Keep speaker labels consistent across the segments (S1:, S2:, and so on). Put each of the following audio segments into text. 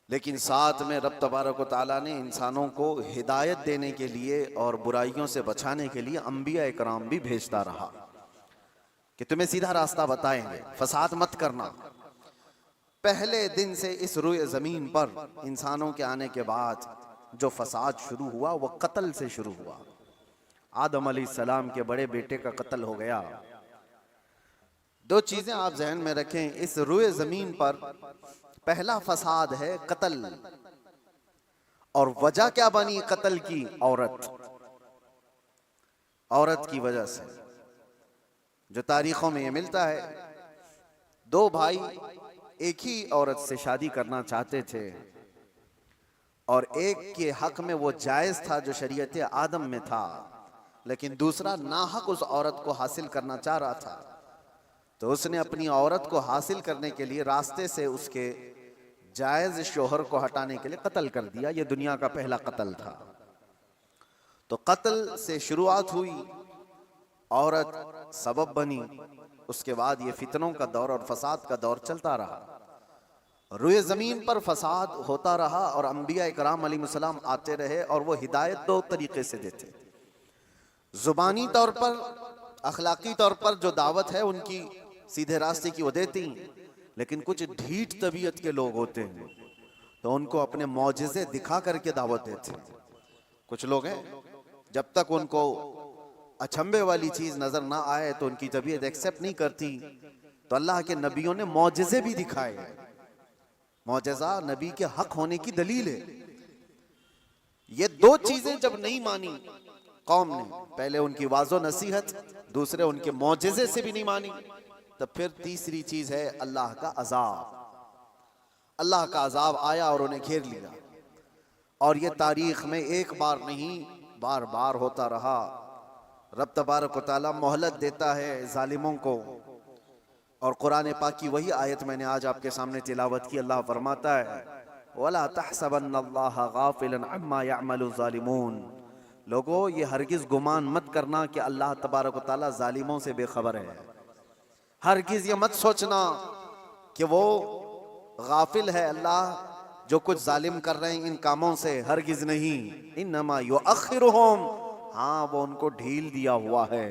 S1: लेकिन साथ में रब तबारक व तआला ने इंसानों को हिदायत देने के लिए और बुराइयों से बचाने के लिए अंबिया इकराम भी भेजता रहा कि तुम्हें सीधा रास्ता बताएंगे, फसाद मत करना। पहले दिन से इस रुए जमीन पर इंसानों के आने के बाद जो फसाद शुरू हुआ वो कत्ल से शुरू हुआ। आदम अलैहिस्सलाम के बड़े बेटे का कत्ल हो गया। दो चीजें आप जहन में रखें, इस रुए जमीन पर पहला फसाद है कत्ल, और वजह क्या बनी कत्ल की? औरत की वजह से। जो तारीखों में ये मिलता है, दो भाई एक ही औरत से शादी करना चाहते थे और एक के हक में वो जायज था जो शरीयत आदम में था, लेकिन दूसरा नाहक उस औरत को हासिल करना चाह रहा था। तो उसने अपनी औरत को हासिल करने के लिए रास्ते से उसके जायज शोहर को हटाने के लिए कत्ल कर दिया। यह दुनिया का पहला कत्ल था। तो कत्ल से शुरुआत हुई, औरत सबब बनी, उसके बाद ये फितनों का दौर और फसाद का दौर चलता रहा। रुए जमीन पर फसाद होता रहा और अंबिया इकराम अलैहिस्सलाम आते रहे और वो हिदायत दो तरीके से देते। जुबानी तौर पर, अखलाकी तौर पर जो दावत है उनकी सीधे रास्ते की वो देती, लेकिन कुछ ढीठ तबीयत के लोग होते हैं तो उनको अपने मौजिज़े दिखा करके दावत देते। कुछ लोग हैं जब तक उनको अचंभे वाली चीज नजर ना आए तो उनकी तबीयत एक्सेप्ट नहीं करती। तो अल्लाह के नबियों ने मौजिज़े भी दिखाए। मौजिज़ा नबी के हक होने की दलील है। ये दो चीजें जब नहीं मानी कौम ने, पहले उनकी वाज़ो नसीहत, दूसरे उनके मौजिज़े से भी नहीं मानी, तो फिर तीसरी चीज है अल्लाह का अजाब। अल्लाह का अजाब आया और उन्हें घेर लिया। और ये तारीख में एक बार नहीं बार बार होता रहा। रब तबारक व तआला मोहलत देता है जालिमों को। और कुरान पाक की वही आयत मैंने आज आपके सामने तिलावत की। अल्लाह फरमाता है वला तहसबन्नल्लाह गाफिलन अम्मा यअमलु ज़ालिमून। लोगों, ये हरगिज गुमान मत करना कि अल्लाह तबारक व तआला जालिमों से बेखबर है। हरगिज ये मत सोचना कि वो गाफिल है अल्लाह जो कुछ जालिम कर रहे हैं इन कामों से, हरगिज नहीं। इन्नमा युअख्खिरुहुम, हाँ वो उनको ढील दिया हुआ है।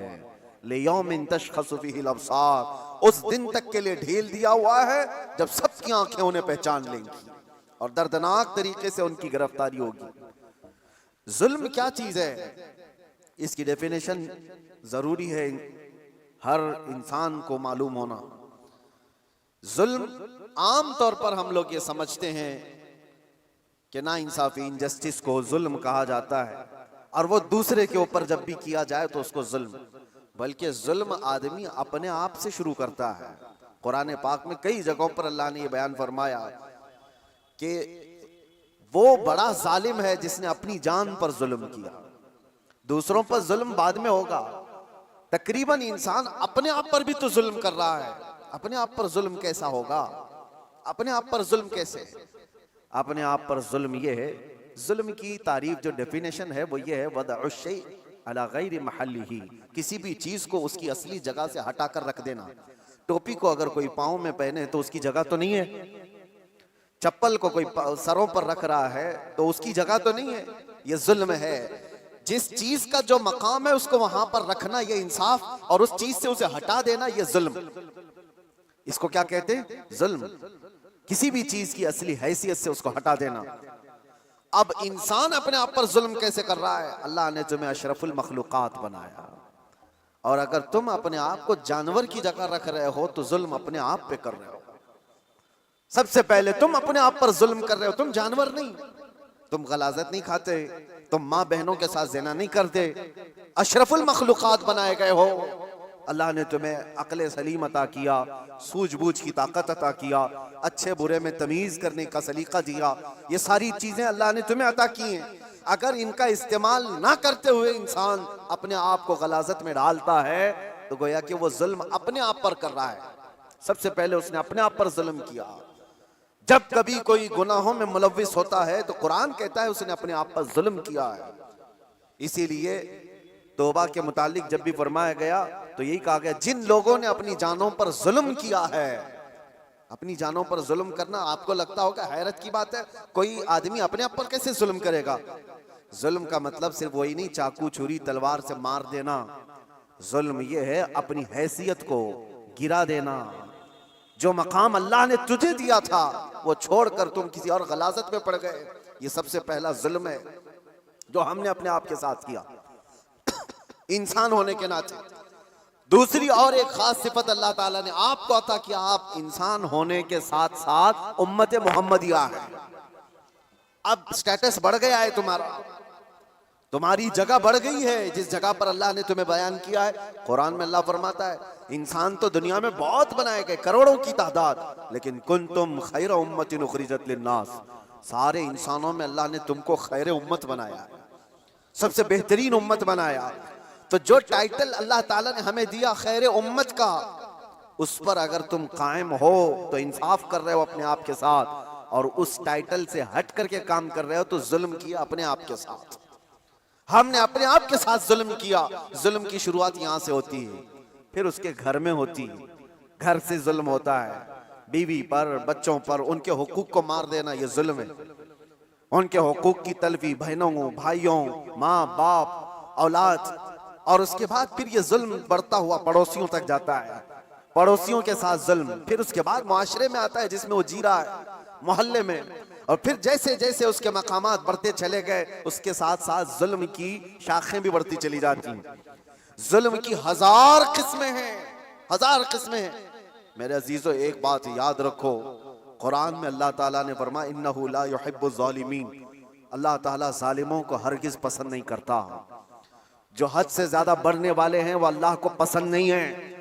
S1: लियौमिन तशख़सु फ़ीहिल अब्सार, उस दिन तक के लिए ढील दिया हुआ है जब सबकी आंखें उन्हें पहचान लेंगी और दर्दनाक तरीके से उनकी गिरफ्तारी होगी। जुल्म क्या चीज है, इसकी डेफिनेशन जरूरी है हर इंसान को मालूम होना। जुल्म आम तौर पर हम लोग ये समझते हैं कि ना इंसाफी, इनजस्टिस को जुल्म कहा जाता है, और वो दूसरे के ऊपर जब भी किया जाए तो उसको जुल्म। बल्कि जुल्म आदमी अपने आप से शुरू करता है। कुरान पाक में कई जगहों पर अल्लाह ने ये बयान फरमाया कि वो बड़ा जालिम है जिसने अपनी जान पर जुल्म किया। दूसरों पर जुल्म बाद में होगा। तकरीबन इंसान अपने आप पर भी तो जुल्म कर रहा है। अपने आप पर जुल्म कैसा होगा? अपने आप पर जुल्म कैसे? अपने आप पर जुल्म ये है, जुल्म की तारीफ जो डेफिनेशन है वो ये है वदअ शै अला गैरि महल्लिही, किसी भी चीज को उसकी असली जगह से हटाकर रख देना। टोपी को अगर कोई पाँव में पहने तो उसकी जगह तो नहीं है। चप्पल को कोई सरों पर रख रहा है तो उसकी जगह तो नहीं है। ये जुल्म है। जिस चीज का जो मकाम है उसको वहां पर रखना ये इंसाफ, और उस चीज से उसे हटा देना ये जुल्म। इसको क्या कहते हैं? जुल्म। किसी भी चीज की असली हैसियत से उसको हटा देना। अब इंसान अपने आप पर जुल्म कैसे कर रहा है? अल्लाह ने तुम्हें अशरफुल मखलूकात बनाया, और अगर तुम अपने आप को जानवर की जगह रख रहे हो तो जुल्म अपने आप पे कर रहे हो। सबसे पहले तुम अपने आप पर जुल्म कर रहे हो। तुम जानवर नहीं, तुम गलाजत नहीं खाते, तुम माँ बहनों के साथ ज़िना नहीं करते, अशरफुल मखलूकात बनाए गए हो। अल्लाह ने तुम्हें अक्ल सलीम अता किया, सूझबूझ की ताकत अता किया, अच्छे बुरे में तमीज़ करने का सलीका दिया। ये सारी चीज़ें अल्लाह ने तुम्हें अता की हैं। अगर इनका इस्तेमाल ना करते हुए इंसान अपने आप को गलाजत में डालता है तो गोया कि वो जुल्म अपने आप पर कर रहा है। सबसे पहले उसने अपने आप पर जुल्म किया। जब कभी कोई गुनाहों में मुलव्विस होता है तो कुरान कहता है उसने अपने आप पर जुल्म किया है। इसीलिए तौबा के मुतालिक जब भी फरमाया गया तो यही कहा गया जिन लोगों ने अपनी जानों पर जुल्म किया है अपनी जानों पर जुल्म करना आपको लगता होगा हैरत की बात है, कोई आदमी अपने आप पर कैसे जुल्म करेगा। जुल्म का मतलब सिर्फ वही नहीं चाकू छुरी तलवार से मार देना, जुल्म ये है अपनी हैसियत को गिरा देना। जो मकाम अल्लाह ने तुझे दिया था वो छोड़कर तुम किसी और गलाजत में पड़ गए, ये सबसे पहला जुल्म है जो हमने अपने आप के साथ किया इंसान होने के नाते। दूसरी और एक खास सिफत अल्लाह ताला ने आपको अता किया, आप इंसान होने के साथ साथ उम्मत मोहम्मदिया है। अब स्टेटस बढ़ गया है तुम्हारा, तुम्हारी जगह बढ़ गई है जिस जगह पर अल्लाह ने तुम्हें बयान किया है। कुरान में अल्लाह फरमाता है इंसान तो दुनिया में बहुत बनाए गए, करोड़ों की तादाद, लेकिन कुंतुम खैर उम्मतिन उखरिजत लिन्नास, सारे इंसानों में अल्लाह ने तुमको खैर उम्मत बनाया, सबसे बेहतरीन उम्मत बनाया। तो जो टाइटल अल्लाह ताला ने हमें दिया खैर उम्मत का, उस पर अगर तुम कायम हो तो इंसाफ कर रहे हो अपने आप के साथ, और उस टाइटल से हट करके काम कर रहे हो तो जुल्म किया अपने आप के साथ। हमने अपने आप के साथ जुल्म किया। जुल्म की शुरुआत यहां से होती है, फिर उसके घर में होती है, घर से जुल्म होता है, बीवी पर, बच्चों पर, उनके हुकूक को मार देना ये जुल्म है, उनके हुकूक की तलफी, बहनों भाइयों, माँ बाप, औलाद। और उसके बाद फिर ये जुल्म बढ़ता हुआ पड़ोसियों तक जाता है, पड़ोसियों के साथ जुल्म, फिर उसके बाद मुआशरे में आता है जिसमें वो जी रहा है, मोहल्ले में, और फिर जैसे जैसे उसके मकामात बढ़ते चले गए उसके साथ साथ जुल्म की शाखें भी बढ़ती चली जाती हैं। जुल्म की हजार किस्में हैं, हजार किस्में हैं। मेरे अजीजों एक बात याद रखो, कुरान में अल्लाह ताला ने फरमाया इन्नहु ला युहिब्बुज़ ज़ालिमीन, अल्लाह ताला जालिमों को हरगिज पसंद नहीं करता। जो हद से ज्यादा बढ़ने वाले हैं वो अल्लाह को पसंद नहीं है।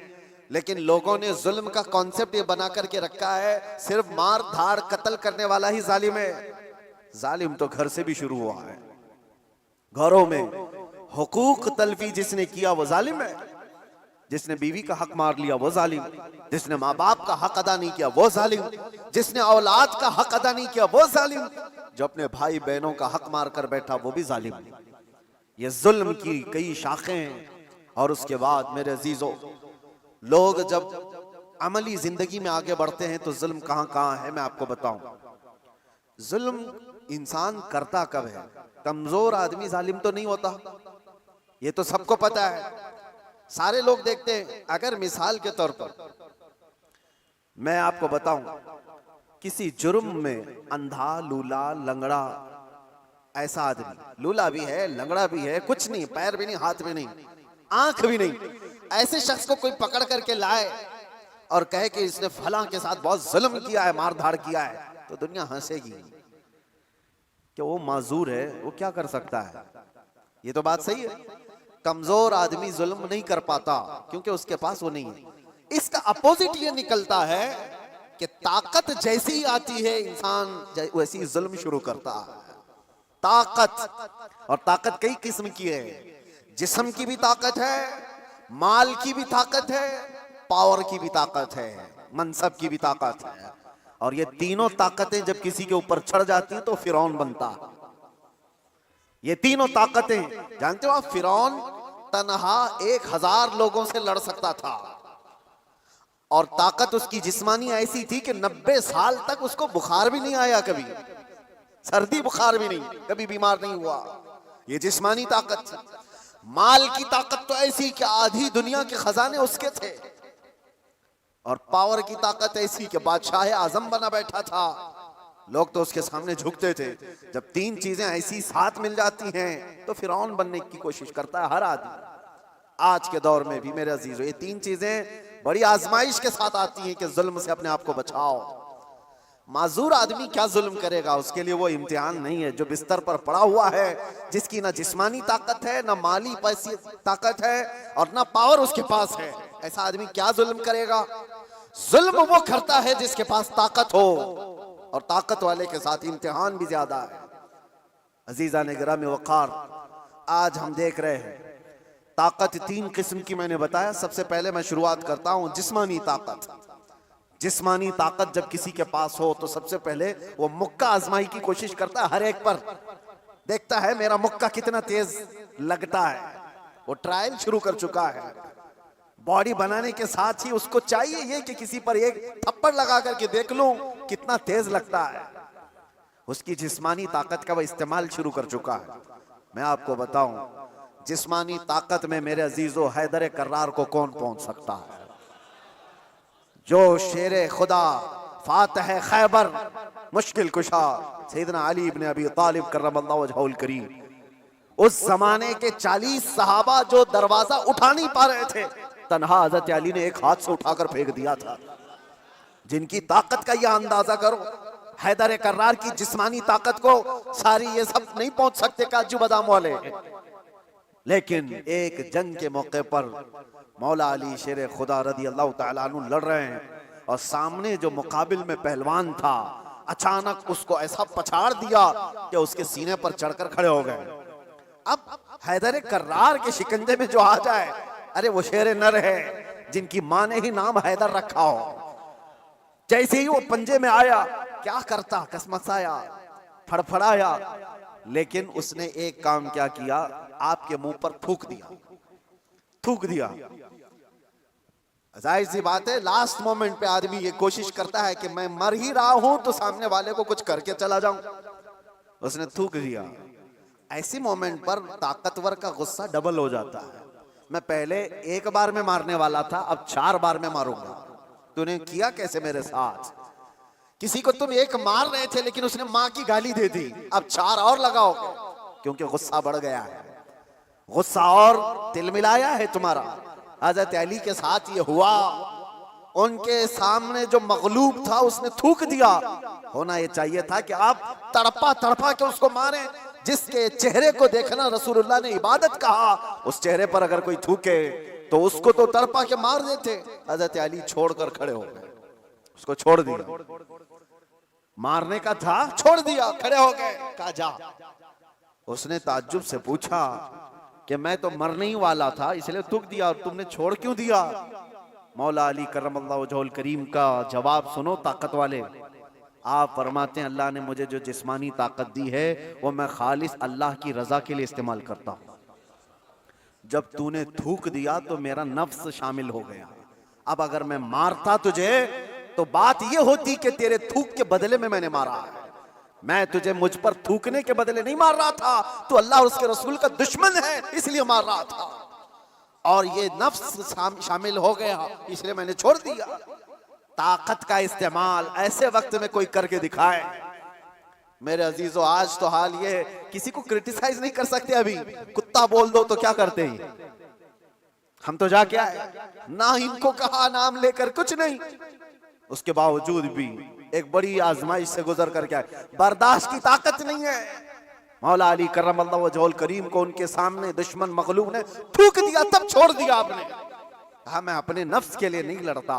S1: लेकिन लोगों ने जुल्म का कॉन्सेप्ट ये बना करके रखा है सिर्फ मार धाड़ कत्ल करने वाला ही जालिम है। जालिम तो घर से भी शुरू हुआ है, घरों में हुकूक तलफी जिसने किया वो जालिम है, जिसने बीवी का हक मार लिया वो जालिम, जिसने माँ बाप का हक अदा नहीं किया वो जालिम, जिसने औलाद का हक अदा नहीं किया वो जालिम, जो अपने भाई बहनों का हक मार कर बैठा वो भी जालिम। ये जुल्म की कई शाखें हैं। और उसके बाद मेरे अजीजों, लोग जब अमली जिंदगी में आगे बढ़ते हैं तो जुल्म कहां कहां है मैं आपको बताऊं। जुल्म इंसान करता कब है? कमजोर आदमी जालिम तो नहीं होता, ये तो सबको पता है, सारे लोग देखते हैं। अगर मिसाल के तौर पर मैं आपको बताऊं, किसी जुर्म में अंधा, लूला, लंगड़ा, ऐसा आदमी, लूला भी है, लंगड़ा भी है, कुछ नहीं, पैर भी नहीं, हाथ भी नहीं, आंख भी नहीं, ऐसे शख्स को कोई पकड़ करके लाए और कहे कि इसने फलां के साथ बहुत जुल्म किया है, मार धाड़ किया है, तो दुनिया हंसेगी कि वो माजूर है, वो क्या कर सकता है। ये तो बात सही है, कमजोर आदमी जुल्म नहीं कर पाता क्योंकि उसके पास वो नहीं है। इसका अपोजिट ये निकलता है कि ताकत जैसी ही आती है इंसान वैसी जुल्म शुरू करता है। ताकत, और ताकत कई किस्म की है, जिस्म की भी ताकत है, माल की भी ताकत है, पावर की भी ताकत है, मनसब की भी ताकत है। और ये तीनों ताकतें जब किसी के ऊपर चढ़ जाती हैं तो फिरौन बनता है। ये तीनों ताकतें, जानते हो आप, फिरौन तन्हा 1000 लोगों से लड़ सकता था, और ताकत उसकी जिस्मानी ऐसी थी कि 90 साल तक उसको बुखार भी नहीं आया, कभी सर्दी बुखार भी नहीं, कभी बीमार नहीं हुआ। ये जिस्मानी ताकत थी। माल की ताकत तो ऐसी कि आधी दुनिया के खजाने उसके थे, और पावर की ताकत ऐसी कि बादशाह आजम बना बैठा था, लोग तो उसके सामने झुकते थे। जब तीन चीजें ऐसी साथ मिल जाती हैं तो फिरौन बनने की कोशिश करता है हर आदमी। आज के दौर में भी मेरे अजीजों, ये तीन चीजें बड़ी आजमाइश के साथ आती हैं कि जुल्म से अपने आप को बचाओ। माजूर आदमी क्या जुल्म करेगा, उसके लिए वो इम्तिहान नहीं है। जो बिस्तर पर पड़ा हुआ है, जिसकी ना जिस्मानी ताकत है, ना माली पैसी ताकत है, और ना पावर उसके पास है, ऐसा आदमी क्या जुल्म करेगा। जुल्म वो करता है जिसके पास ताकत हो, और ताकत वाले के साथ इम्तिहान भी ज्यादा है। अजीजा ने गिरामी वक़ार, आज हम देख रहे हैं ताकत तीन किस्म की मैंने बताया। सबसे पहले मैं शुरुआत करता हूं जिस्मानी ताकत। जिस्मानी ताकत जब किसी के पास हो तो सबसे पहले वो मुक्का आजमाई की कोशिश करता है, हर एक पर देखता है मेरा मुक्का कितना तेज लगता है, वो ट्रायल शुरू कर चुका है। बॉडी बनाने के साथ ही उसको चाहिए ये कि किसी पर एक थप्पड़ लगा करके देख लूं कितना तेज लगता है। उसकी जिस्मानी ताकत का वह इस्तेमाल शुरू कर चुका है। मैं आपको बताऊं, जिस्मानी ताकत में मेरे अजीजों हैदर कर्रार को कौन पहुंच सकता है? जो शेरे खुदा, फातह खैबर, मुश्किल कुशा सैयदना अली इब्न अबी तालिब करमल्लाहु वजहुल करीम, उस जमाने के 40 सहाबा जो दरवाजा उठा नहीं पा रहे थे, तन्हा हजरत अली ने एक हाथ से उठाकर फेंक दिया था। जिनकी ताकत का यह अंदाजा करो, हैदर कर्रार की जिस्मानी ताकत को सारी ये सब नहीं पहुंच सकते काजू बादाम वाले। लेकिन एक जंग के मौके पर मौला अली शेर खुदा रदी अल्लाह तआला अन्हु लड़ रहे हैं और सामने जो मुकाबिल में पहलवान था अचानक उसको ऐसा पछाड़ दिया कि उसके सीने पर चढ़कर खड़े हो गए। अब हैदर कर्रार के शिकंजे में जो आ जाए, अरे वो शेर नर है जिनकी माँ ने ही नाम हैदर रखा हो। जैसे ही वो पंजे में आया, क्या करता, कसमसाया, फड़फड़ाया, लेकिन उसने एक काम क्या किया, आपके मुंह पर थूक दिया, थूक दिया। जाहिर सी बात है लास्ट मोमेंट पे आदमी ये कोशिश करता है कि मैं मर ही रहा हूं तो सामने वाले को कुछ करके चला जाऊं। उसने थूक दिया। ऐसी मोमेंट पर ताकतवर का गुस्सा डबल हो जाता है। मैं पहले एक बार में मारने वाला था, अब 4 बार में मारूंगा। तूने किया कैसे मेरे साथ? किसी को तुम एक मार रहे थे लेकिन उसने माँ की गाली दे दी, अब 4 और लगाओगे, क्योंकि गुस्सा बढ़ गया है, गुस्सा और तिलमिलाया है तुम्हारा। हजरत अली के साथ ये हुआ, उनके सामने जो मगलूब था उसने थूक दिया। होना ये चाहिए था कि आप तड़पा तड़पा के उसको मारे। जिसके चेहरे को देखना रसूलुल्लाह ने इबादत कहा, उस चेहरे पर अगर कोई थूके तो उसको तो तड़पा के मार देते। हजरत अली छोड़कर खड़े हो गए, उसको छोड़ दिया। मारने का था, छोड़ दिया, खड़े हो गए, कहा जा। उसने ताज्जुब से पूछा कि मैं तो मरने ही वाला था इसलिए थूक दिया और तुमने छोड़ क्यों दिया? मौला अली करमल्लाहु वजहुल करीम का जवाब सुनो ताकत वाले। आप फरमाते हैं अल्लाह ने मुझे जो जिस्मानी ताकत दी है वो मैं खालिस अल्लाह की रजा के लिए इस्तेमाल करता हूं। जब तूने थूक दिया तो मेरा नफ्स शामिल हो गया। अब अगर मैं मारता तुझे तो बात ये होती कि तेरे थूक के बदले में मैंने मारा है। मैं तुझे मुझ पर थूकने के बदले नहीं मार रहा था, तो अल्लाह और उसके रसूल का दुश्मन है इसलिए मार रहा था, और ये नफ्स शामिल हो गया इसलिए मैंने छोड़ दिया। ताकत का इस्तेमाल ऐसे वक्त में कोई करके दिखाए। मेरे अजीजों, आज तो हाल ये, किसी को क्रिटिसाइज नहीं कर सकते। अभी कुत्ता बोल दो तो क्या करते हैं, हम तो जाके आए, ना इनको कहा नाम लेकर कुछ नहीं, उसके बावजूद भी एक बड़ी आजमाइश से गुजर करके आए। बर्दाश्त की ताकत नहीं है। मौला अली करमल्लाहु वजहुल करीम को उनके सामने दुश्मन मगलूब ने थूक दिया, तब छोड़ दिया आपने। कहा मैं अपने नफ्स के लिए नहीं लड़ता,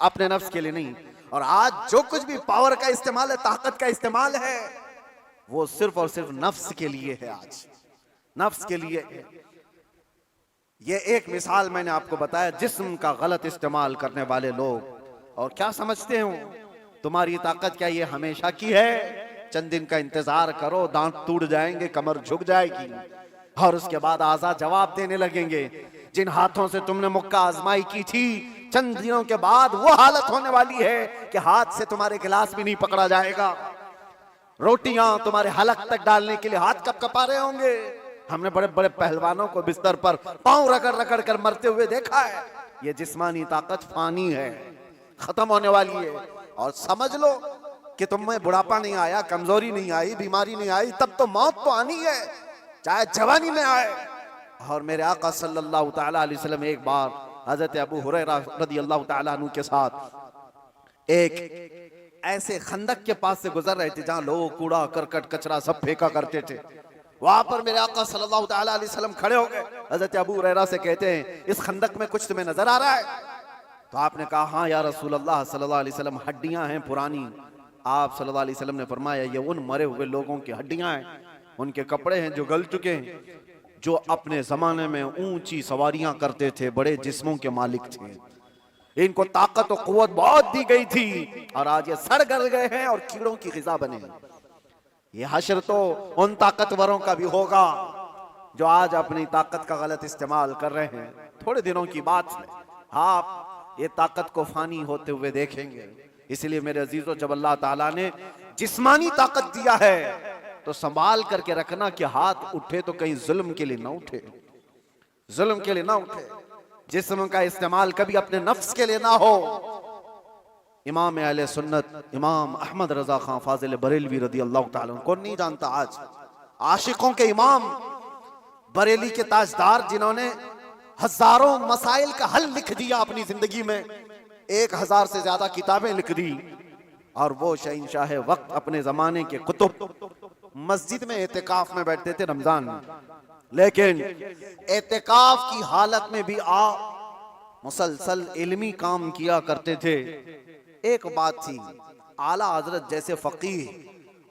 S1: अपने नफ्स के लिए नहीं। और आज जो कुछ भी पावर का इस्तेमाल है, ताकत का इस्तेमाल है, वो सिर्फ और सिर्फ नफ्स के लिए है। आज नफ्स के लिए है। ये एक मिसाल मैंने आपको बताया, जिस्म का गलत इस्तेमाल करने वाले लोग। और क्या समझते हो तुम्हारी ताकत क्या ये हमेशा की है? चंद दिन का इंतजार करो, दांत टूट जाएंगे, कमर झुक जाएगी और उसके बाद आजाद जवाब देने लगेंगे। जिन हाथों से तुमने मुक्का आजमाई की थी, चंद दिनों के बाद वो हालत होने वाली है कि हाथ से तुम्हारे गिलास भी नहीं पकड़ा जाएगा। रोटियां तुम्हारे हलक तक डालने के लिए हाथ कपकपा रहे होंगे। हमने बड़े बड़े पहलवानों को बिस्तर पर पांव रगड़ रगड़ कर मरते हुए देखा है। ये जिस्मानी ताकत फानी है, खत्म होने वाली है। और समझ लो कि तुम में बुढ़ापा नहीं आया, कमजोरी नहीं आई, बीमारी नहीं आई, तब तो मौत तो आनी है, चाहे जवानी में आए। और मेरे आका सल्लल्लाहु तआला अलैहि वसल्लम एक बार हजरत अबू हुरैरा रदियल्लाहु तआला अन्हु के साथ एक ऐसे खंदक के पास से गुजर रहे थे जहां लोग कूड़ा करकट कचरा सब फेंका करते थे। वहां पर मेरे आका सल्लल्लाहु तआला अलैहि वसल्लम खड़े हो गए। हजरत अबू हुरैरा से कहते हैं इस खंदक में कुछ तुम्हें नजर आ रहा है? तो आपने कहा हाँ या रसूल अल्लाह सल्लल्लाहु अलैहि वसल्लम, हड्डियां हैं पुरानी। आप सल्लल्लाहु अलैहि वसल्लम ने फरमाया ये उन मरे हुए लोगों की हड्डियां हैं, उनके कपड़े हैं जो गल चुके हैं, जो अपने जमाने में ऊंची सवारियां करते थे, बड़े जिस्मों के मालिक थे। इनको ताकत और कुव्वत बहुत दी गई थी और आज ये सड़ गल गए हैं और कीड़ों की ग़िज़ा बने। ये हश्र तो उन ताकतवरों का भी होगा जो आज अपनी ताकत का गलत इस्तेमाल कर रहे हैं, थोड़े दिनों की बात है, आप ये ताकत को फानी होते हुए देखेंगे। इसलिए मेरे अजीजों, जब अल्लाह ताला ने जिस्मानी ताकत दिया है तो संभाल करके रखना कि हाथ उठे तो कहीं जुल्म के लिए ना उठे, जुल्म के लिए ना उठे। जिस्म का इस्तेमाल कभी अपने नफ्स के लिए ना हो। इमाम अहले सुन्नत इमाम अहमद रजा खान फाजिल बरेलवी रदी अल्लाह ताला, कौन नहीं जानता आज, आशिकों के इमाम, बरेली के ताजदार, जिन्होंने हजारों मसाइल का हल लिख दिया अपनी जिंदगी में, 1000 से ज्यादा किताबें लिख दी। और वो शहंशाह वक्त अपने जमाने के कुतुब मस्जिद में एतिकाफ में बैठते थे रमजान में, लेकिन एतिकाफ की हालत में भी मुसलसल इल्मी काम किया करते थे। एक बात थी, आला हजरत जैसे फकीह,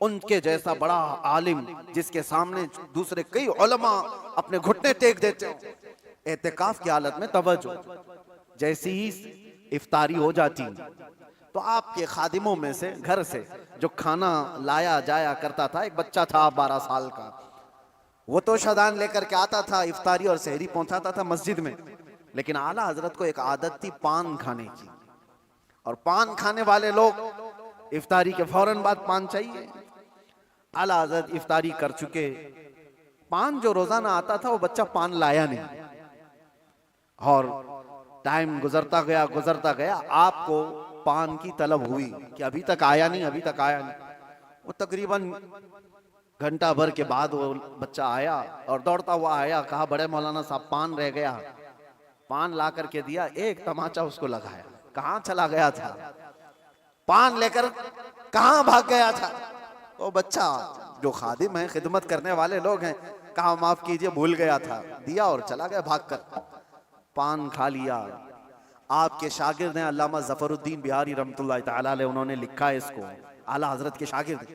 S1: उनके जैसा बड़ा आलिम जिसके सामने दूसरे कई उलमा अपने घुटने टेक देते हो, एतिकाफ की हालत में तवज्जो, जैसी ही इफ्तारी हो जाती तो आपके खादिमों में से घर से जो खाना लाया जाया करता था, एक बच्चा था 12 साल का, वो तो शदान लेकर के आता था, इफ्तारी और सहरी पहुंचाता था मस्जिद में। लेकिन आला हजरत को एक आदत थी पान खाने की, और पान खाने वाले लोग इफ्तारी के फौरन बाद पान चाहिए। आला हजरत इफ्तारी कर चुके, पान जो रोजाना आता था वो बच्चा पान लाया नहीं, और टाइम गुजरता गया, आपको पान की तलब हुई कि अभी तक आया नहीं, अभी तक आया नहीं। वो तकरीबन घंटा भर के बाद वो बच्चा आया और दौड़ता हुआ आया, कहा बड़े मौलाना साहब पान रह गया। पान ला करके दिया, एक तमाचा उसको लगाया, कहां चला गया था, पान लेकर कहां भाग गया था। वो बच्चा, जो खादिम है, खिदमत करने वाले लोग हैं, कहा माफ कीजिए भूल गया था, दिया और चला गया भागकर। पान खा लिया। आपके शागिर्द हैं अल्लामा जफरुद्दीन बिहारी रहमतुल्लाह तआला अलैह, उन्होंने लिखा है इसको, आला हजरत के शागिर्द।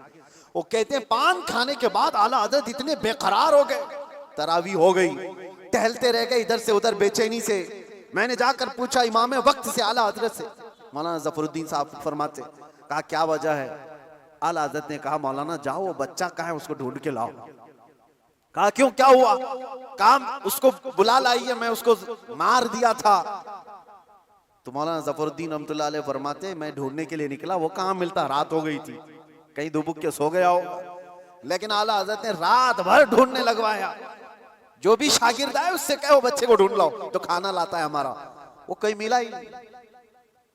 S1: वो कहते हैं पान खाने के बाद आला हजरत इतने बेकरार हो गए, तरावी हो गई, टहलते रह गए इधर से उधर बेचैनी से। मैंने जाकर पूछा इमाम वक्त से, आला हजरत से, मौलाना जफरुद्दीन साहब फरमाते, कहा क्या वजह है। आला हजरत ने कहा मौलाना जाओ, वो बच्चा कहाँ है उसको ढूंढ के लाओ। कहा क्यों, क्या हुआ। काम उसको बुला लाइए, मैं उसको मार दिया था। तो मौलाना जफरुद्दीन रहमतुल्लाह अलैह फरमाते, मैं ढूंढने के लिए निकला, वो कहाँ मिलता, रात हो गई थी, कहीं दुबुक के सो गया हो। लेकिन आला हजरत ने रात भर ढूंढने लगवाया, जो भी शागिर्द आए उससे कहे वो बच्चे को ढूंढ लाओ तो खाना लाता है हमारा, वो कहीं मिला ही नहीं।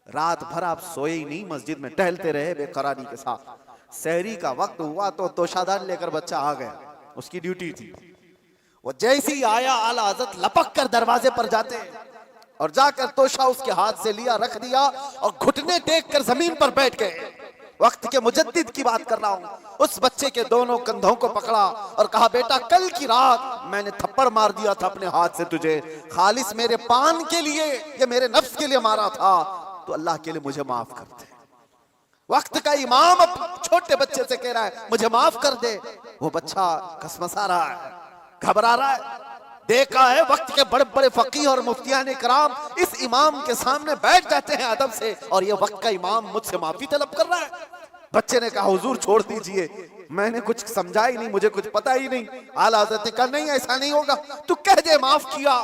S1: रात भर आप सोए ही नहीं, मस्जिद में टहलते रहे बेकरारी के साथ। सहरी का वक्त हुआ तो तोशादान लेकर बच्चा आ गया, उसकी ड्यूटी थी। वो जैसे ही आया, आला हजरत लपक कर दरवाजे पर जाते और जाकर तोशा उसके हाथ से लिया, रख दिया और घुटने टेक कर जमीन पर बैठ गए। वक्त के मुजद्दिद की बात कर रहा हूं। उस बच्चे के दोनों कंधों को पकड़ा और कहा बेटा कल की रात मैंने थप्पड़ मार दिया था अपने हाथ से तुझे, खालिस मेरे पान के लिए या मेरे नफ्स के लिए मारा था, तो अल्लाह के लिए मुझे माफ कर दे। वक्त का इमाम अब छोटे बच्चे से कह रहा है मुझे माफ कर दे। वो बच्चा कसमसा रहा है, घबरा रहा है। देखा है वक्त के बड़े बड़े फकीह और मुफ्तियान कराम इस इमाम के सामने बैठ जाते हैं अदब से, और ये वक्त का इमाम मुझसे माफी तलब कर रहा है। बच्चे ने कहा हुजूर छोड़ दीजिए, मैंने कुछ समझा ही नहीं, मुझे कुछ पता ही नहीं। आला हज़रत ने कहा नहीं ऐसा नहीं होगा, तू कह दे माफ किया।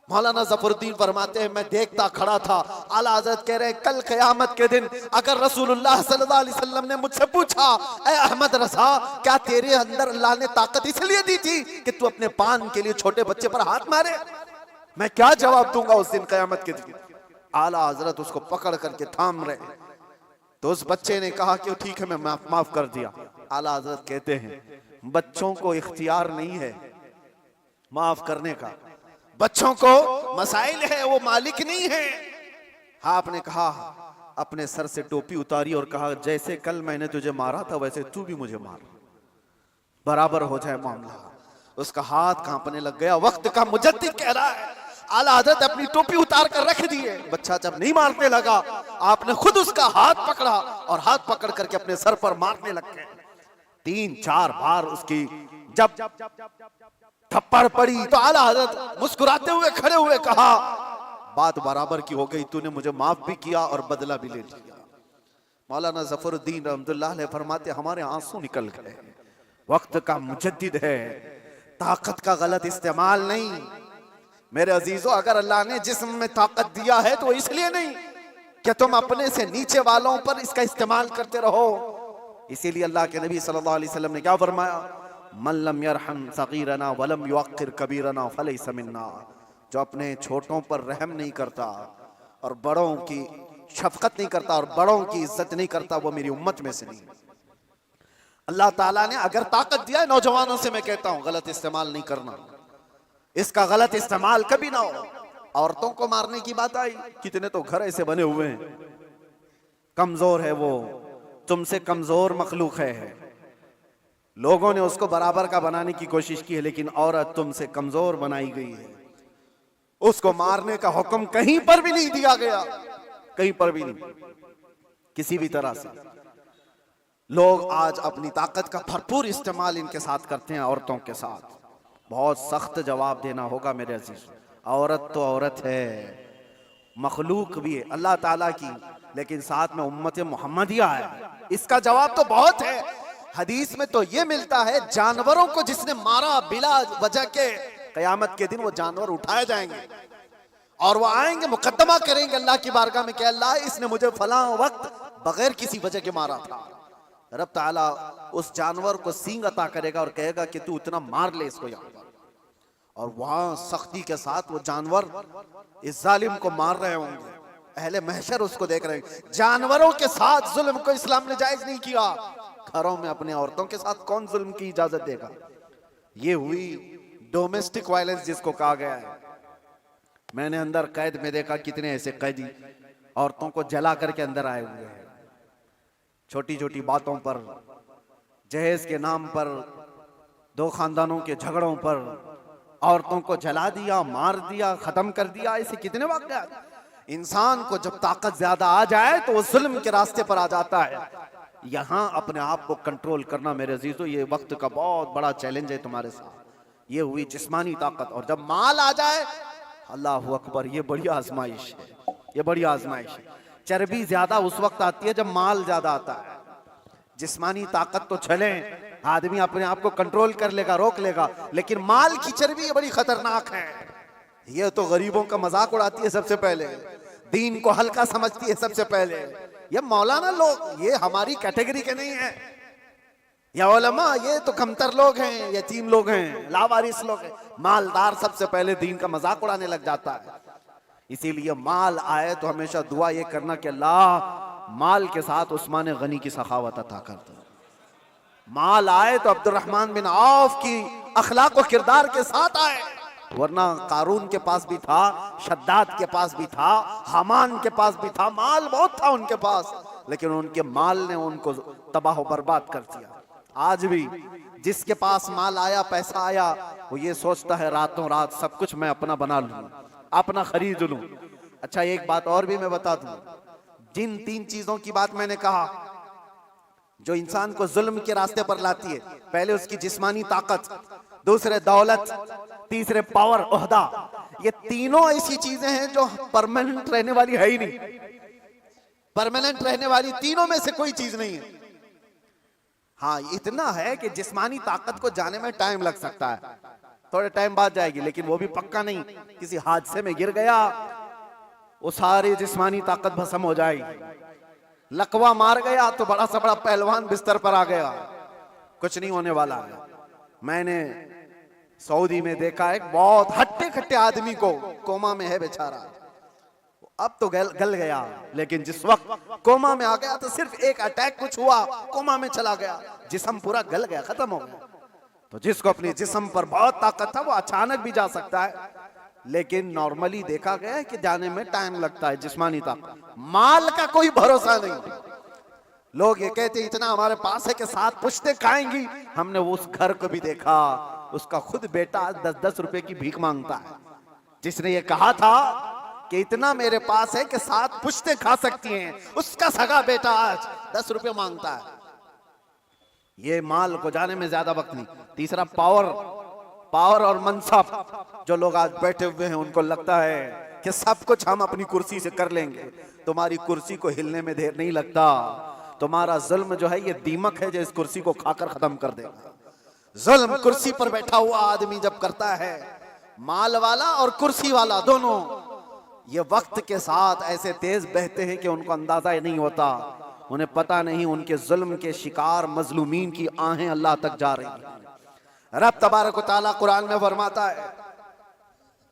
S1: मौलाना जफरुद्दीन फरमाते हैं मैं देखता खड़ा था। आला हज़रत कह रहे हैं कल क़यामत के दिन अगर रसूलुल्लाह सल्लल्लाहु अलैहि वसल्लम ने मुझसे पूछा ऐ अहमद रज़ा क्या तेरे अंदर अल्लाह ने ताकत इसलिए दी थी कि तू अपने पान के लिए छोटे बच्चे पर हाथ मारे, मैं क्या जवाब दूंगा उस दिन क़यामत के दिन। आला हज़रत उसको पकड़ करके थाम रहे, तो उस बच्चे ने कहा कि ठीक है मैं माफ कर दिया। आला हज़रत कहते हैं बच्चों को इख्तियार नहीं है माफ करने का, बच्चों को मसाइल है, वो मालिक नहीं है। हाँ आपने कहा अपने सर से टोपी उतारी और कहा जैसे कल मैंने तुझे मारा था वैसे तू भी मुझे मार, बराबर हो जाए मामला। उसका हाथ कांपने लग गया। वक्त का मुजद्दिद कह रहा है आला हज़रत अपनी टोपी उतार कर रख दिए। बच्चा जब नहीं मारने लगा आपने खुद उसका हाथ पकड़ा और हाथ पकड़ करके अपने सर पर मारने लग गए। 3-4 बार उसकी जब थप्पड़ पड़ी तो आला हज़रत मुस्कुराते हुए खड़े हुए कहा बात बराबर की हो गई, तूने मुझे माफ भी किया और बदला भी ले लिया। मौलाना जफरुद्दीन रहमतुल्लाह अलैह फरमाते हमारे आंसू निकल गए। वक्त का मुजद्दिद है, ताकत का गलत इस्तेमाल नहीं। मेरे अजीजों, अगर अल्लाह ने जिस्म में ताकत दिया है तो इसलिए नहीं कि तुम अपने से नीचे वालों पर इसका इस्तेमाल करते रहो। इसीलिए अल्लाह के नबी सल्लल्लाहु अलैहि वसल्लम ने क्या फरमाया, मन लम यरहम सगीरना वलम युअक्किर कबीरना फलैसा मिन्ना। जो अपने छोटों पर रहम नहीं करता और बड़ों की शफकत नहीं करता और बड़ों की इज्जत नहीं करता, वो मेरी उम्मत में से नहीं। अल्लाह ताला ने अगर ताकत दिया है, नौजवानों से मैं कहता हूं गलत इस्तेमाल नहीं करना, इसका गलत इस्तेमाल कभी ना हो। औरतों को मारने की बात आई, कितने तो घर ऐसे बने हुए हैं, कमजोर है वो, तुमसे कमजोर मखलूक है, लोगों ने उसको बराबर का बनाने की कोशिश की है, लेकिन औरत तुमसे कमजोर बनाई गई है। उसको मारने का हुक्म कहीं पर भी नहीं दिया गया, कहीं पर भी नहीं, किसी भी तरह से। लोग आज अपनी ताकत का भरपूर इस्तेमाल इनके साथ करते हैं, औरतों के साथ। बहुत सख्त जवाब देना होगा मेरे अजीज। औरत तो औरत है, मखलूक भी है अल्लाह ताला की, लेकिन साथ में उम्मत मोहम्मदिया है, इसका जवाब तो बहुत है। हदीस में तो ये मिलता है, जानवरों को जिसने मारा बिला वजह के, कयामत के दिन वो जानवर उठाए जाएंगे और वो आएंगे, मुकद्दमा करेंगे अल्लाह की बारगाह में कि अल्लाह, इसने मुझे फलां वक्त बगैर किसी वजह के मारा था। रब ताला उस जानवर को सींग अता करेगा और कहेगा कि तू इतना मार ले इसको यहाँ पर, और वहां सख्ती के साथ वो जानवर इस जालिम को मार रहे होंगे। अहले महशर उसको देख रहे हैं। जानवरों के साथ जुल्म को इस्लाम ने जायज नहीं किया, घरों में अपने औरतों के साथ कौन जुल्म की इजाजत देगा। ये हुई डोमेस्टिक वायलेंस जिसको कहा गया है। मैंने अंदर कैद में देखा कितने ऐसे कैदी औरतों को जला करके अंदर आए हुए हैं, छोटी छोटी बातों पर, जहेज के नाम पर, दो खानदानों के झगड़ों पर औरतों को जला दिया, मार दिया, खत्म कर दिया। ऐसे कितने वाक़यात। इंसान को जब ताकत ज्यादा आ जाए तो वो जुल्म के रास्ते पर आ जाता है। यहां अपने आप को कंट्रोल करना मेरे अजीजों, ये वक्त का बहुत बड़ा चैलेंज है तुम्हारे साथ। ये हुई जिस्मानी ताकत, और जब माल आ जाए, अल्लाह अकबर, ये बड़ी आजमाइश है, ये बड़ी आजमाइश है। चर्बी ज्यादा उस वक्त आती है जब माल ज्यादा आता है। जिस्मानी ताकत तो चले, आदमी अपने आप को कंट्रोल कर लेगा, रोक लेगा, लेकिन माल की चर्बी ये बड़ी खतरनाक है। ये तो गरीबों का मजाक उड़ाती है सबसे पहले, दीन को हल्का समझती है सबसे पहले। ये मौलाना लोग, ये हमारी कैटेगरी के नहीं है, या उलमा, ये तो कमतर लोग हैं, यतीम लोग हैं, लावारिस लोग हैं। मालदार सबसे पहले दीन का मजाक उड़ाने लग जाता है। इसीलिए माल आए तो हमेशा दुआ ये करना कि अल्लाह माल के साथ उस्मान गनी की सखावत अता कर दो। माल आए तो अब्दुर्रहमान बिन औफ की अखलाक और किरदार के साथ आए, वरना कारून के पास भी था, शद्दाद के पास भी था, हामान के पास भी था, माल बहुत था उनके पास, लेकिन उनके माल ने उनको तबाह बर्बाद कर दिया। आज भी जिसके पास माल आया, पैसा आया, वो ये सोचता है रातों रात सब कुछ मैं अपना बना लूं, अपना खरीद लूं। अच्छा, एक बात और भी मैं बता दूं, जिन 3 चीजों की बात मैंने कहा जो इंसान को जुल्म के रास्ते पर लाती है, पहले उसकी जिस्मानी ताकत, दूसरे दौलत, तीसरे पावर, ओहदा, ये तीनों ऐसी चीजें हैं जो परमानेंट रहने वाली है ही नहीं। परमानेंट रहने वाली तीनों में से कोई चीज नहीं है। हाँ, इतना है कि जिस्मानी ताकत को जाने में टाइम लग सकता है, थोड़े टाइम बाद जाएगी, लेकिन वो भी पक्का नहीं। किसी हादसे में गिर गया, वो सारी जिस्मानी ताकत भस्म हो जाएगी। लकवा मार गया तो बड़ा सा बड़ा पहलवान बिस्तर पर आ गया, कुछ नहीं होने वाला है। मैंने सऊदी में देखा एक बहुत हट्टे खट्टे आदमी को, कोमा में है बेचारा, अब तो गल गया, लेकिन जिस वक्त कोमा में आ गया तो सिर्फ एक अटैक कुछ हुआ, कोमा में चला गया, जिस्म पूरा गल गया, खत्म हो गया। तो जिसको अपने जिस्म पर बहुत ताकत था वो अचानक भी जा सकता है, लेकिन नॉर्मली देखा गया है कि जाने में टाइम लगता है। जिस्मानी ताकत, माल का कोई भरोसा नहीं। लोग ये कहते इतना हमारे पास है कि 7 पुश्तें खाएंगी। हमने वो उस घर को भी देखा, उसका खुद बेटा 10-10 रुपए की भीख मांगता है। जिसने ये कहा था कि इतना मेरे पास है कि 7 पुश्तें खा सकती हैं, उसका सगा बेटा आज 10 रुपए मांगता है। ये माल को जाने में ज्यादा वक्त नहीं। तीसरा पावर और मनसब। जो लोग आज बैठे हुए हैं उनको लगता है कि सब कुछ हम अपनी कुर्सी से कर लेंगे। तुम्हारी कुर्सी को हिलने में देर नहीं लगता। तुम्हारा जुल्म जो है ये दीमक है जो इस कुर्सी को खाकर खत्म कर देगा। जुल्म कुर्सी पर बैठा हुआ आदमी जब करता है, माल वाला और कुर्सी वाला दोनों, ये वक्त के साथ ऐसे तेज बहते हैं कि उनको अंदाजा ही नहीं होता। उन्हें पता नहीं उनके जुल्म के शिकार मजलूमीन की आहें अल्लाह तक जा रही हैं। रब तबारक व तआला कुरान में फरमाता है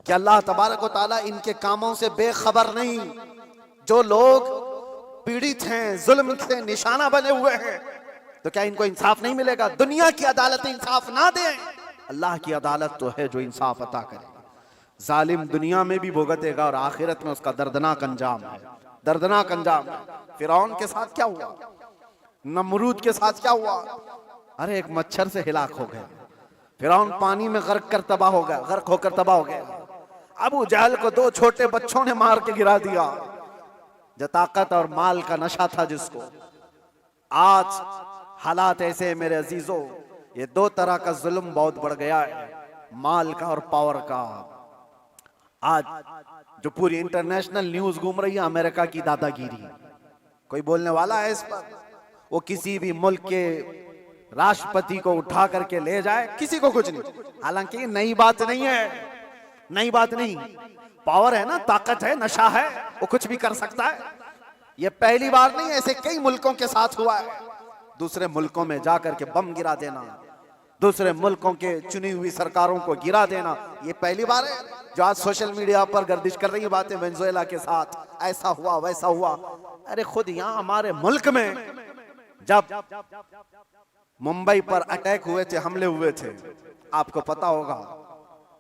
S1: कि अल्लाह तबारक व तआला इनके कामों से बेखबर नहीं। जो लोग पीड़ित हैं, जुल्म से निशाना बने हुए हैं, तो क्या इनको इंसाफ नहीं मिलेगा? दुनिया की अदालत इंसाफ ना दे, अल्लाह की अदालत तो है जो इंसाफ अता करे। जालिम दुनिया में भी भुगतेगा और आखिरत में उसका दर्दनाक अंजाम है, दर्दनाक अंजाम है। फिरौन के साथ क्या हुआ, नमरूद के साथ क्या हुआ? अरे एक मच्छर से हिलाक हो गए। फिरौन पानी में गर्क कर तबाह हो गया, गर्क होकर तबाह हो गया। अबू जहल को 2 छोटे बच्चों ने मार के गिरा दिया। जो ताकत और माल का नशा था जिसको, आज हालात ऐसे मेरे अजीजों, ये 2 तरह का जुल्म बहुत बढ़ गया है, माल का और पावर का। आज जो पूरी इंटरनेशनल न्यूज घूम रही है अमेरिका की दादागिरी, कोई बोलने वाला है इस पर? वो किसी भी मुल्क के राष्ट्रपति को उठा करके ले जाए, किसी को कुछ नहीं। हालांकि नई बात नहीं है, नई बात नहीं। पावर है ना, ताकत है, नशा है, वो कुछ भी कर सकता है। ये पहली बार नहीं, ऐसे कई मुल्कों के साथ हुआ है। दूसरे मुल्कों में जाकर के बम गिरा देना, दूसरे मुल्कों के चुनी हुई सरकारों को गिरा देना, ये पहली बार है जो आज सोशल मीडिया पर गर्दिश कर रही है बातें। वेनेजुएला के साथ ऐसा हुआ, वैसा हुआ। अरे खुद यहाँ हमारे मुल्क में जब मुंबई पर अटैक हुए थे, हमले हुए थे, आपको पता होगा,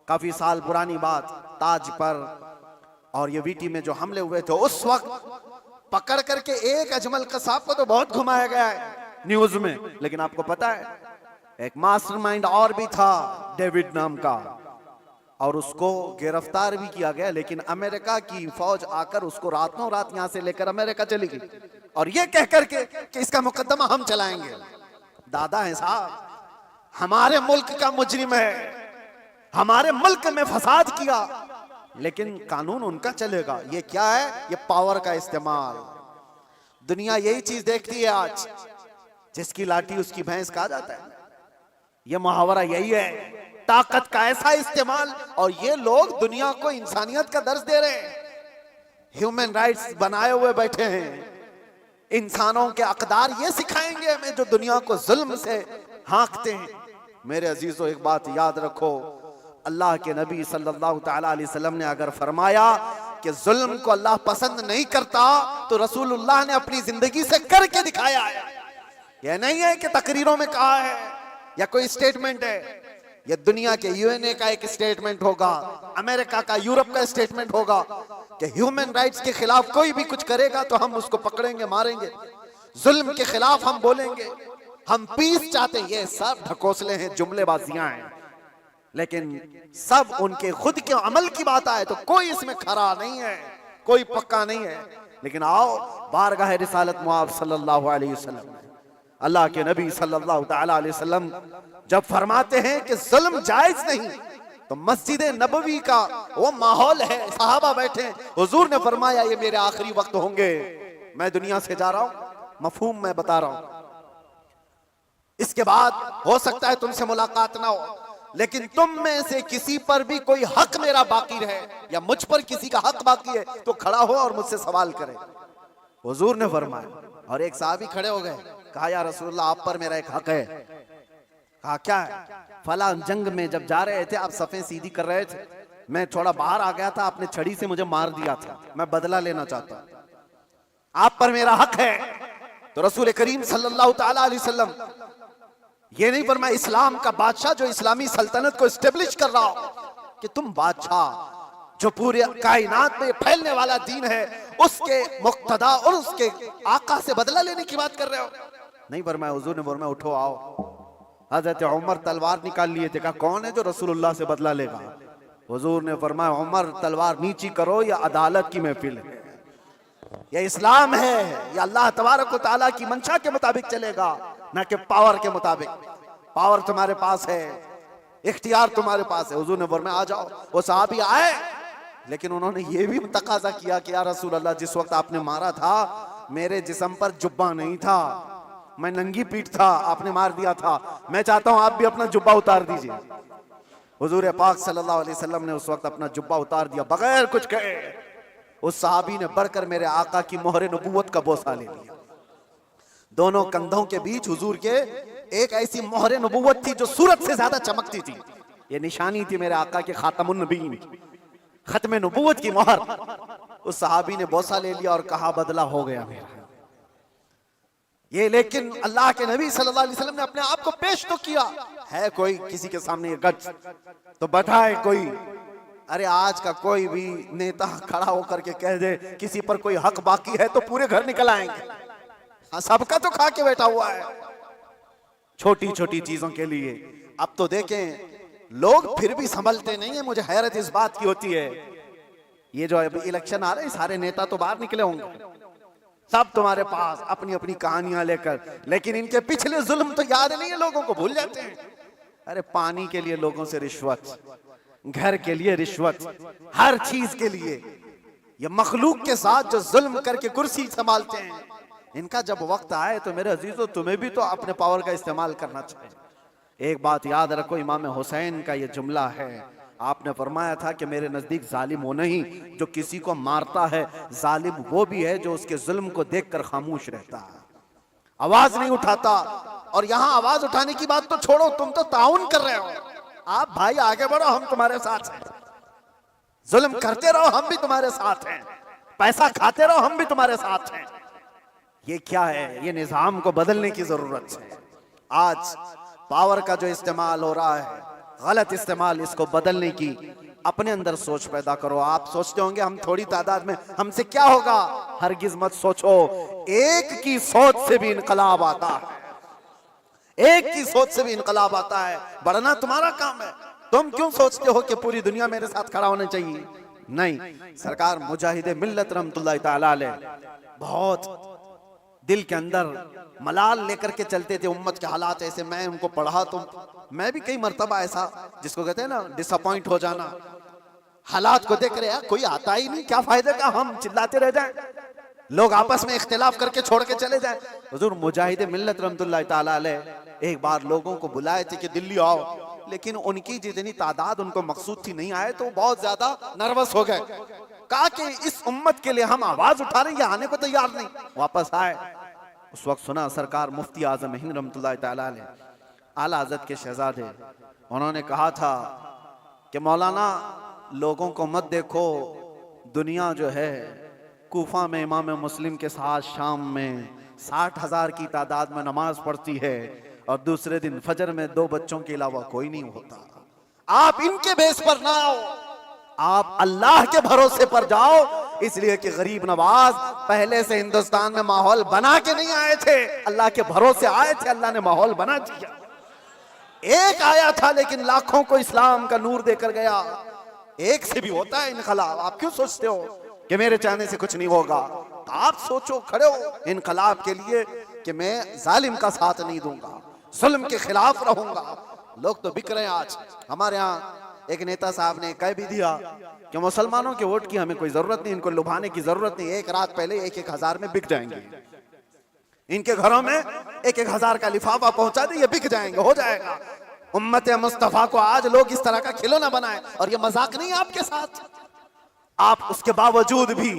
S1: काफी साल पुरानी बात, ताज पर और ये वीटी में जो हमले हुए थे, उस वक्त पकड़ करके एक अजमल कसाब को तो बहुत घुमाया गया है न्यूज में, लेकिन आपको पता है एक मास्टरमाइंड और भी था, डेविड नाम का, और उसको गिरफ्तार भी किया गया। लेकिन अमेरिका की फौज आकर उसको रातों रात यहां से लेकर अमेरिका चली गई, और ये कह करके कि इसका मुकदमा हम चलाएंगे। दादा है साहब, हमारे मुल्क का मुजरिम है, हमारे मुल्क में फसाद किया, लेकिन कानून उनका चलेगा। ये क्या है? ये पावर का इस्तेमाल। दुनिया यही चीज देखती है आज, जिसकी लाठी उसकी भैंस कहा जाता है। ये मुहावरा यही है, ताकत का ऐसा इस्तेमाल। और ये लोग दुनिया को इंसानियत का दर्ज दे रहे हैं, ह्यूमन राइट्स बनाए हुए बैठे हैं, इंसानों के अकदार ये सिखाएंगे हमें जो दुनिया को जुल्म से हाँकते हैं। मेरे अजीजों, एक बात याद रखो, अल्लाह के नबी सल्लल्लाहु तआला अलैहि वसल्लम ने अगर फरमाया कि जुल्म को अल्लाह पसंद नहीं करता, तो रसूलुल्लाह ने अपनी जिंदगी से करके दिखाया है। यह नहीं है कि तकरीरों में कहा है या कोई स्टेटमेंट है। यह दुनिया के यूएनए का एक स्टेटमेंट होगा, अमेरिका का, यूरोप का स्टेटमेंट होगा कि ह्यूमन राइट्स के खिलाफ कोई भी कुछ करेगा तो हम उसको पकड़ेंगे, मारेंगे। जुल्म के खिलाफ हम बोलेंगे, हम पीस चाहते हैं। ये सब ढकोसले हैं, जुमलेबाजियां हैं, लेकिन सब उनके खुद के अमल की बात आए तो कोई इसमें खरा नहीं है, कोई पक्का नहीं है। लेकिन आओ बारगाह रिसालत मुआब सल्लल्लाहु अलैहि वसल्लम, अल्लाह के नबी सल्लल्लाहु तआला अलैहि वसल्लम जब फरमाते हैं कि जुल्म जायज नहीं, तो मस्जिद नबवी का वो माहौल है, सहाबा बैठे, हुजूर ने फरमाया ये मेरे आखिरी वक्त होंगे, मैं दुनिया से जा रहा हूं, मफहूम मैं बता रहा हूं, इसके बाद हो सकता है तुमसे मुलाकात ना हो, लेकिन तुम में से किसी पर भी कोई हक मेरा बाकी रहे या मुझ पर किसी का हक बाकी है तो खड़ा हो और मुझसे सवाल करे। हुजूर ने फरमाया, और एक साहबी खड़े हो गए, कहा या रसूलल्लाह आप पर मेरा एक हक है। कहा क्या है? फला जंग में जब जा रहे थे आप सफ़ें सीधी कर रहे थे, मैं थोड़ा बाहर आ गया था, आपने छड़ी से मुझे मार दिया था, मैं बदला लेना चाहता हूं, आप पर मेरा हक है। तो रसूल करीम सल्लल्लाहु तआला अलैहि वसल्लम ये नहीं फरमाया इस्लाम का बादशाह जो इस्लामी सल्तनत को एस्टेब्लिश कर रहा हो कि तुम बादशाह जो पूरे कायनात में फैलने वाला दीन है उसके मुक्तदा और उसके आका से बदला लेने की बात कर रहे हो। नहीं फरमाया, हुजूर ने फरमाया उठो आओ। हजरत उमर तलवार निकाल लिए थे, कहा कौन है जो रसूलुल्लाह से बदला लेगा? हुजूर ने फरमाया उमर तलवार नीची करो, या अदालत की महफिल है, यह इस्लाम है, यह अल्लाह तबारक व तआला की मंशा के मुताबिक चलेगा, ना कि पावर के मुताबिक। पावर तुम्हारे पास है, इख्तियार तुम्हारे पास है। हुजूर ने फरमाया आ जाओ। वो सहाबी आए, लेकिन उन्होंने ये भी तकाजा किया कि या रसूल अल्लाह जिस वक्त आपने मारा था मेरे जिस्म पर जुब्बा नहीं था, मैं नंगी पीठ था, आपने मार दिया था, मैं चाहता हूं आप भी अपना जुब्बा उतार दीजिए। हुजूर पाक सल्लल्लाहु अलैहि वसल्लम ने उस वक्त अपना जुब्बा उतार दिया बगैर कुछ कहे। उस सहाबी ने बढ़कर मेरे आका की मोहर नबूवत का बोसा ले लिया। दोनों कंधों के बीच हुजूर के एक ऐसी मोहर नबूवत थी जो सूरज से ज्यादा चमकती थी। ये निशानी थी मेरे आका के खातमुन नबीन की, खत्म नबूवत की मोहर। उस सहाबी ने बोसा ले लिया और कहा बदला हो गया मेरा ये। लेकिन अल्लाह के नबी सल्लल्लाहु अलैहि वसल्लम ने अपने आप को पेश तो किया है। कोई किसी के सामने ये गज तो बताए कोई। अरे आज का कोई भी नेता खड़ा होकर के कह दे किसी पर कोई हक बाकी है तो पूरे घर निकल आएंगे। हाँ, सबका तो खा के बैठा हुआ है छोटी छोटी चीजों के लिए। अब तो देखें लोग फिर भी संभलते नहीं है। मुझे हैरत इस बात की होती है, ये जो अभी इलेक्शन आ रहे हैं सारे नेता तो बाहर निकले होंगे, सब तुम्हारे पास अपनी अपनी कहानियां लेकर, लेकिन इनके पिछले जुल्म तो याद नहीं है, लोगों को भूल जाते हैं। अरे पानी के लिए लोगों से रिश्वत, घर के लिए रिश्वत, हर चीज के लिए ये मखलूक के साथ जो जुल्म करके कुर्सी संभालते हैं, इनका जब वक्त आए तो मेरे अजीजों तुम्हें भी तो अपने पावर का इस्तेमाल करना चाहिए। एक बात याद रखो, इमाम हुसैन का ये जुमला है, आपने फरमाया था कि मेरे नजदीक जालिम वो नहीं जो किसी को मारता है, जालिम वो भी है जो उसके जुल्म को देखकर खामोश रहता है, आवाज नहीं उठाता। और यहां आवाज उठाने की बात तो छोड़ो, तुम तो ताउन कर रहे हो। आप भाई आगे बढ़ो, हम तुम्हारे साथ हैं। जुल्म करते रहो, हम भी तुम्हारे साथ हैं। पैसा खाते रहो, हम भी तुम्हारे साथ हैं। ये क्या है? ये निजाम को बदलने की जरूरत है। आज पावर का जो इस्तेमाल हो रहा है, गलत इस्तेमाल, इसको बदलने की अपने अंदर सोच पैदा करो। आप सोचते होंगे हम थोड़ी तादाद में, हमसे क्या होगा? हरगिज मत सोचो, एक की सोच से भी इनकलाब आता है, एक की सोच से भी इनकलाब आता है। बढ़ना तुम्हारा काम है। तुम क्यों सोचते हो कि पूरी दुनिया मेरे साथ खड़ा होना चाहिए? नहीं, सरकार मुजाहिदे मिल्लत रहमतुल्लाह ताला अलैह बहुत दिल के अंदर मलाल लेकर के चलते थे। उम्मत के हालात ऐसे, मैं उनको पढ़ा तो मैं भी कई मर्तबा ऐसा, जिसको कहते हैं ना डिसअपॉइंट हो जाना, हालात को देख रहे हैं कोई आता ही नहीं, क्या फायदे का हम चिल्लाते रह जाएं, लोग आपस में इख्तिलाफ करके छोड़ के चले जाएं। हुजूर मुजाहिदे मिल्लत रहमतुल्लाह ताला अलैह एक बार लोगों को बुलाए थे कि दिल्ली आओ, लेकिन उनकी जितनी तादाद उनको मकसूद थी नहीं आए, तो बहुत ज्यादा नर्वस हो गए। कहा कि इस उम्मत के लिए हम आवाज उठा रहे हैं, ये आने को तैयार नहीं। वापस आए, उस वक्त सुना सरकार मुफ्ती आजम हिंद रहमतुल्लाह ताला अलैह, आला हज़रत के शहजादे, उन्होंने कहा था कि मौलाना लोगों को मत देखो, दुनिया जो है कूफा में इमाम मुस्लिम के साथ शाम में 60,000 की तादाद में नमाज पढ़ती है और दूसरे दिन फजर में 2 बच्चों के अलावा कोई नहीं होता। आप इनके बेस पर ना आओ, आप अल्लाह के भरोसे पर जाओ। इसलिए कि गरीब नवाज पहले से हिंदुस्तान में माहौल बना के नहीं आए थे, अल्लाह के भरोसे आए थे, अल्लाह ने माहौल बना दिया। एक आया था लेकिन लाखों को इस्लाम का नूर देकर गया। एक से भी होता है इनकलाब। आप क्यों सोचते हो कि मेरे चाहने से कुछ नहीं होगा? आप सोचो, खड़े हो इनकलाब के लिए कि मैं जालिम का साथ नहीं दूंगा, जुल्म के खिलाफ रहूंगा। लोग तो बिक रहे हैं। आज हमारे यहाँ एक नेता साहब ने कह भी दिया कि मुसलमानों के वोट की हमें कोई जरूरत नहीं, इनको लुभाने की जरूरत नहीं, एक रात पहले 1-1 हजार में बिक जाएंगे, इनके घरों में 1-1 हजार का लिफाफा पहुंचा दे, ये बिक जाएंगे, हो जाएगा। उम्मत मुस्तफा को आज लोग इस तरह का खिलौना बनाए, और ये मजाक नहीं आपके साथ। आप उसके बावजूद भी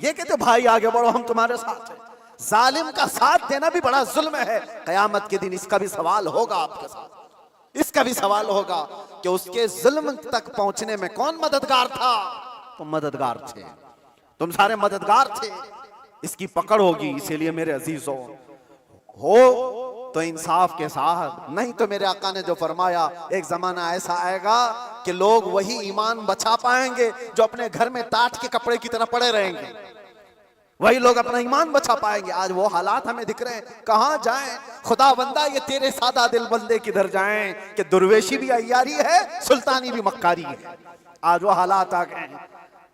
S1: ये कहते भाई आगे बढ़ो, हम तुम्हारे साथ हैं। जालिम का साथ देना भी बड़ा जुल्म है। कयामत के दिन इसका भी सवाल होगा आपके साथ, इसका भी सवाल होगा कि उसके जुल्म तक पहुंचने में कौन मददगार था? तुम मददगार थे, तुम सारे मददगार थे। इसकी पकड़ होगी। इसीलिए मेरे अजीजों, हो तो इंसाफ के साथ, नहीं तो मेरे आका ने जो फरमाया, एक जमाना ऐसा आएगा कि लोग वही ईमान बचा पाएंगे जो अपने घर में टाट के कपड़े की तरह पड़े रहेंगे, वही लोग अपना ईमान बचा पाएंगे। आज वो हालात हमें दिख रहे हैं, कहां जाएं? खुदा बंदा ये तेरे सादा दिल बंदे किधर जाएं कि दुर्वेशी भी अय्यारी है, सुल्तानी भी मक्कारी है। आज वो हालात आ गए।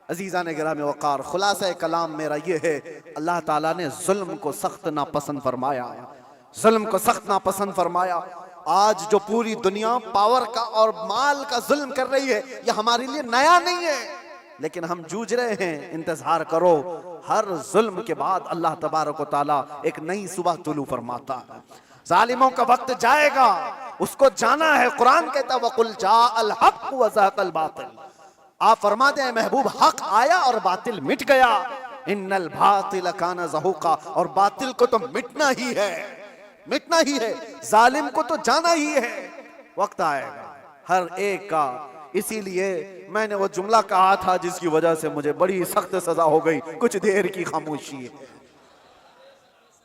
S1: अजीजा ने गिराम वकार, खुलासा कलाम मेरा ये है, अल्लाह ताला ने जुल्म को सख्त नापसंद फरमाया, जुल्म को सख्त नापसंद फरमाया। आज जो पूरी दुनिया पावर का और माल का जुल्म कर रही है, ये हमारे लिए नया नहीं है। लेकिन हम जूझ रहे हैं। इंतजार करो, हर जुल्म के बाद अल्लाह तबारक व तआला एक नई सुबह तुलू फरमाता है। जालिमों का वक्त जाएगा, उसको जाना है। कुरान कहता है वकुल जाअल हक व ज़हक़ल बातिल। आप फरमाते हैं महबूब, हक आया और बातिल मिट गया। इन्नल बातिल काना ज़हूक़ा, और बातिल को तो मिटना ही है, मिटना ही है। जालिम को तो जाना ही है। वक्त आएगा हर एक का। इसीलिए मैंने वो जुमला कहा था जिसकी वजह से मुझे बड़ी सख्त सजा हो गई, कुछ देर की खामोशी है।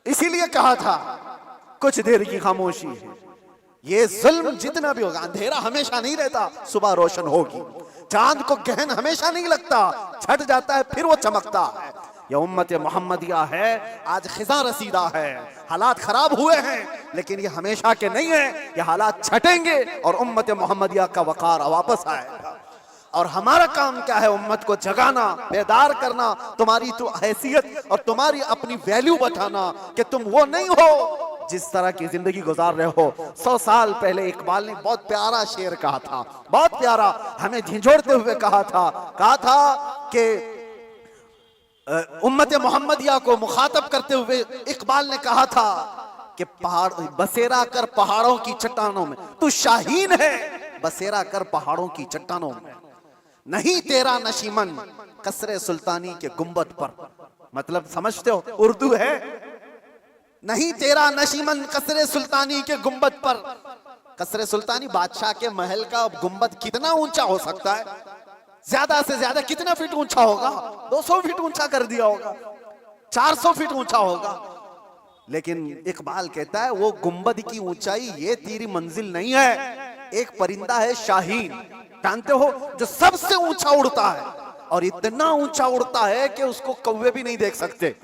S1: इसीलिए कहा था कुछ देर की खामोशी है। ये जुल्म जितना भी होगा, अंधेरा हमेशा नहीं रहता, सुबह रोशन होगी। चांद को गहन हमेशा नहीं लगता, छट जाता है फिर वो चमकता है। यह उम्मत मोहम्मदिया है, आज खिजा रसीदा है। हालात खराब हुए हैं लेकिन ये हमेशा के नहीं है, ये हालात छटेंगे और उम्मत मोहम्मदिया का वकार वापस आएगा। और हमारा काम क्या है? उम्मत को जगाना, बेदार करना, तुम्हारी तो हैसियत और तुम्हारी अपनी वैल्यू बताना कि तुम वो नहीं हो जिस तरह की जिंदगी गुजार रहे हो। 100 साल पहले इकबाल ने बहुत प्यारा शेर कहा था, बहुत प्यारा, हमें झिझोड़ते हुए कहा था कि उम्मत मोहम्मदिया को मुखातब करते हुए इकबाल ने कहा था कि पहाड़ बसेरा कर पहाड़ों की चट्टानों में, तू शाहीन है बसेरा कर पहाड़ों की चट्टानों में, नहीं तेरा नशीमन कसरे सुल्तानी के गुंबद पर। मतलब समझते हो, उर्दू है। नहीं तेरा नशीमन कसरे सुल्तानी के गुंबद पर। कसरे सुल्तानी बादशाह के महल का गुंबद कितना ऊंचा हो सकता है? ज्यादा से ज्यादा कितना फीट ऊंचा होगा? 200 फीट ऊंचा कर दिया होगा, 400 फीट ऊंचा होगा। लेकिन इकबाल कहता है वो गुंबद की ऊंचाई ये तेरी मंजिल नहीं है। एक परिंदा है शाहीन, जानते हो, जो सबसे ऊंचा उड़ता है और इतना ऊंचा उड़ता है कि उसको कौवे भी नहीं देख सकते,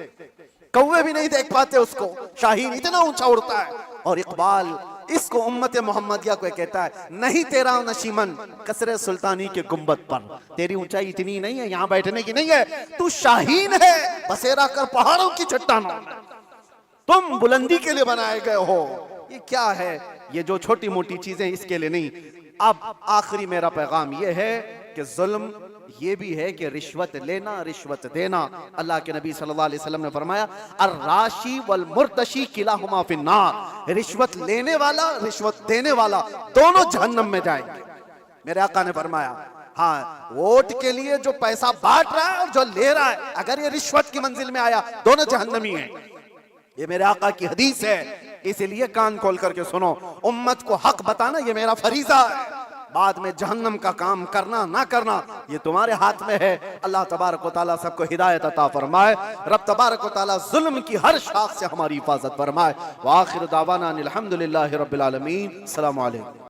S1: कौवे भी नहीं देख पाते उसको। शाहीन इतना ऊंचा उड़ता है। और इकबाल इसको उम्मत मोहम्मदिया को कहता है, नहीं तेरा नशीमन कसरे सुल्तानी के गुंबद पर, तेरी ऊंचाई इतनी नहीं है, यहां बैठने की नहीं है, तू शाहीन है बसेरा कर पहाड़ों की चट्टानों में, तुम बुलंदी के लिए बनाए गए हो। ये क्या है? ये जो छोटी मोटी चीजें इसके लिए नहीं। अब आखिरी मेरा पैगाम ये है कि जुल्म ये भी है कि रिश्वत लेना, रिश्वत देना। अल्लाह के नबी सल्लल्लाहु अलैहि वसल्लम ने फरमाया अर्राशी वल मुर्तशी किलाहुमा फिन्नार। रिश्वत लेने वाला, रिश्वत देने वाला दोनों जहन्नम में जाएंगे। मेरे आका ने फरमाया, हाँ, वोट के लिए जो पैसा बांट रहा है और जो ले रहा है, अगर ये रिश्वत की मंजिल में आया, दोनों जहन्नमी हैं। ये मेरे आका की हदीस है, इसलिए कान खोल करके सुनो। उम्मत को हक बताना ये मेरा फरीजा है। बाद में जहन्नम का काम करना ना करना ये तुम्हारे हाथ में है। अल्लाह तबारक व तआला सबको हिदायत अता फरमाए। रब तबारक व तआला जुल्म की हर शाख से हमारी हिफाजत फरमाए। व आखिर दावाना अनिल हम्दुलिल्लाहि रब्बिल आलमीन। अस्सलामु अलैकुम।